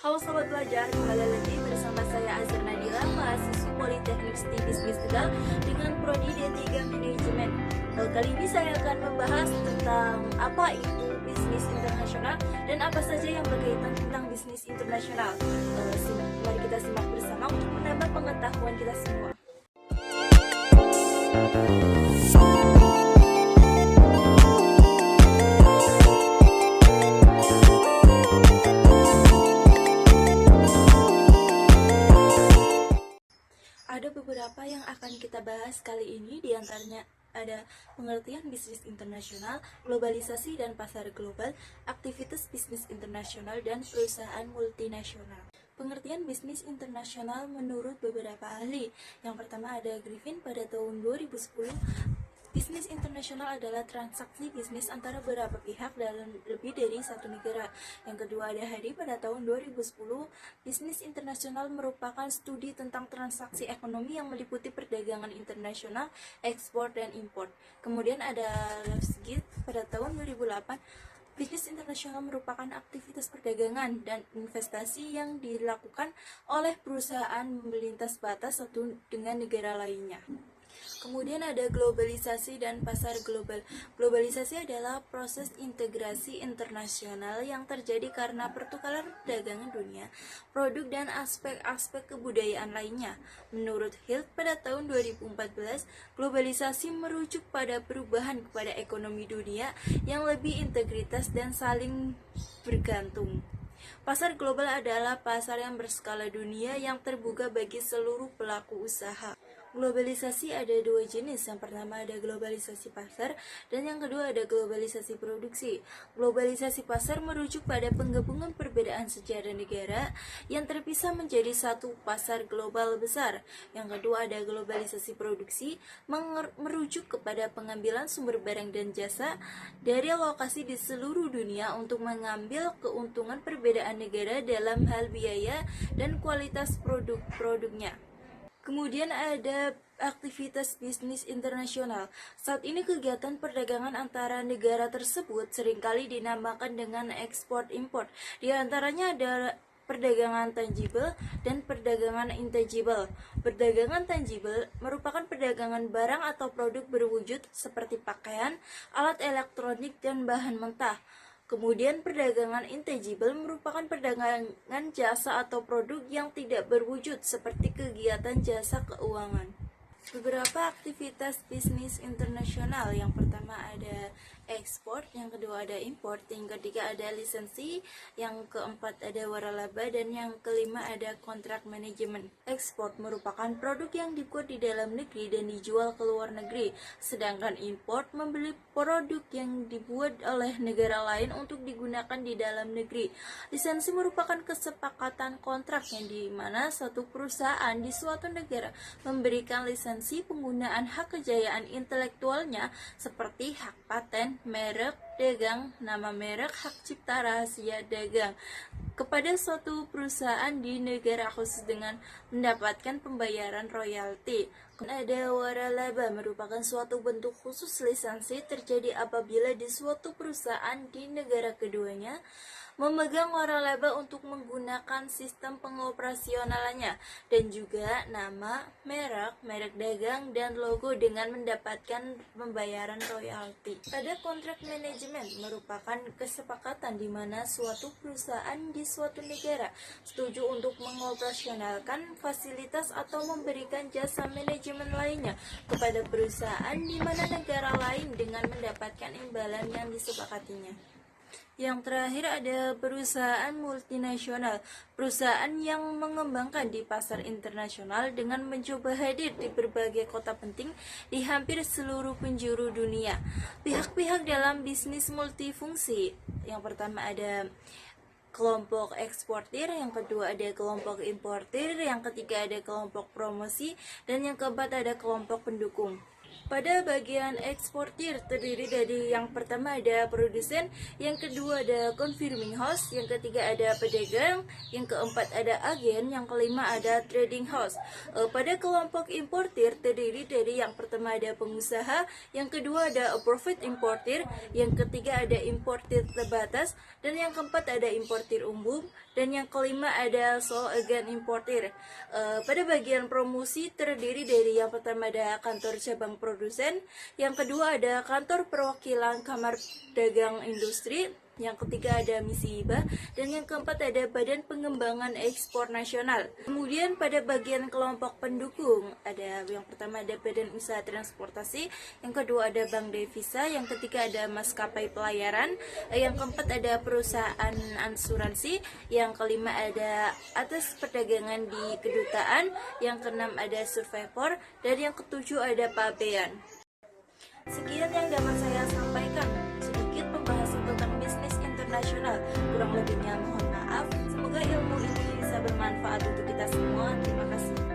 Halo Sobat Belajar, kembali lagi bersama saya Azhar Nadila, mahasiswa Politeknik Siti Bisnis Tegal dengan Prodi D3 Manajemen. Kali ini saya akan membahas tentang apa itu bisnis internasional dan apa saja yang berkaitan tentang bisnis internasional. Mari kita simak bersama untuk menambah pengetahuan kita semua. Ada beberapa yang akan kita bahas kali ini, diantaranya ada pengertian bisnis internasional, globalisasi dan pasar global, aktivitas bisnis internasional, dan perusahaan multinasional. Pengertian bisnis internasional menurut beberapa ahli. Yang pertama ada Griffin pada tahun 2010. Bisnis internasional adalah transaksi bisnis antara beberapa pihak dalam lebih dari satu negara. Yang kedua ada Hari pada tahun 2010. Bisnis internasional merupakan studi tentang transaksi ekonomi yang meliputi perdagangan internasional, ekspor dan impor. Kemudian ada Levsgit pada tahun 2008. Bisnis internasional merupakan aktivitas perdagangan dan investasi yang dilakukan oleh perusahaan melintas batas satu dengan negara lainnya. Kemudian ada globalisasi dan pasar global. Globalisasi adalah proses integrasi internasional yang terjadi karena pertukaran perdagangan dunia, produk dan aspek-aspek kebudayaan lainnya. Menurut Hilt pada tahun 2014, globalisasi merujuk pada perubahan kepada ekonomi dunia yang lebih integritas dan saling bergantung. Pasar global adalah pasar yang berskala dunia yang terbuka bagi seluruh pelaku usaha. Globalisasi ada dua jenis, yang pertama ada globalisasi pasar dan yang kedua ada globalisasi produksi. Globalisasi pasar merujuk pada penggabungan perbedaan sejarah negara yang terpisah menjadi satu pasar global besar. Yang kedua ada globalisasi produksi, merujuk kepada pengambilan sumber barang dan jasa dari lokasi di seluruh dunia untuk mengambil keuntungan perbedaan negara dalam hal biaya dan kualitas produknya. Kemudian ada aktivitas bisnis internasional. Saat ini kegiatan perdagangan antara negara tersebut seringkali dinamakan dengan ekspor-impor. Di antaranya ada perdagangan tangible dan perdagangan intangible. Perdagangan tangible merupakan perdagangan barang atau produk berwujud seperti pakaian, alat elektronik, dan bahan mentah. Kemudian perdagangan intangible merupakan perdagangan jasa atau produk yang tidak berwujud seperti kegiatan jasa keuangan. Beberapa aktivitas bisnis internasional, yang pertama ada ekspor, yang kedua ada import, yang ketiga ada lisensi, yang keempat ada waralaba, dan yang kelima ada kontrak manajemen. Ekspor merupakan produk yang dibuat di dalam negeri dan dijual ke luar negeri, sedangkan import membeli produk yang dibuat oleh negara lain untuk digunakan di dalam negeri. Lisensi merupakan kesepakatan kontrak yang dimana satu perusahaan di suatu negara memberikan lisensi penggunaan hak kejayaan intelektualnya seperti hak paten, merek dagang, nama merek, hak cipta, rahasia dagang kepada suatu perusahaan di negara khusus dengan mendapatkan pembayaran royalti. Ada waralaba merupakan suatu bentuk khusus lisensi terjadi apabila di suatu perusahaan di negara keduanya memegang waralaba untuk menggunakan sistem pengoperasionalannya dan juga nama, merek dagang, dan logo dengan mendapatkan pembayaran royalti. Ada kontrak manajemen merupakan kesepakatan di mana suatu perusahaan di suatu negara setuju untuk mengoperasionalkan fasilitas atau memberikan jasa manajemen lainnya kepada perusahaan di mana negara lain dengan mendapatkan imbalan yang disepakatinya. Yang terakhir ada perusahaan multinasional, perusahaan yang mengembangkan di pasar internasional dengan mencoba hadir di berbagai kota penting di hampir seluruh penjuru dunia. Pihak-pihak dalam bisnis multifungsi, yang pertama ada kelompok eksportir, yang kedua ada kelompok importir, yang ketiga ada kelompok promosi, dan yang keempat ada kelompok pendukung. Pada bagian eksportir terdiri dari yang pertama ada produsen, yang kedua ada confirming house, yang ketiga ada pedagang, yang keempat ada agen, yang kelima ada trading house. Pada kelompok importir terdiri dari yang pertama ada pengusaha, yang kedua ada profit importir, yang ketiga ada importir terbatas, dan yang keempat ada importir umum, dan yang kelima ada sole agent importir. Pada bagian promosi terdiri dari yang pertama ada kantor cabang produsen, yang kedua ada kantor perwakilan Kamar Dagang Industri, yang ketiga ada misi hibah, dan yang keempat ada Badan Pengembangan Ekspor Nasional. Kemudian pada bagian kelompok pendukung ada yang pertama ada Badan Usaha Transportasi, yang kedua ada Bank Devisa, yang ketiga ada Maskapai Pelayaran, yang keempat ada perusahaan asuransi, yang kelima ada Atas Perdagangan di Kedutaan, yang keenam ada Survivor, dan yang ketujuh ada Pabean. Sekian yang dapat saya sampaikan, sedikit pembahasan tentang bisnis internasional. Kurang lebihnya mohon maaf. Semoga ilmu ini bisa bermanfaat untuk kita semua. Terima kasih.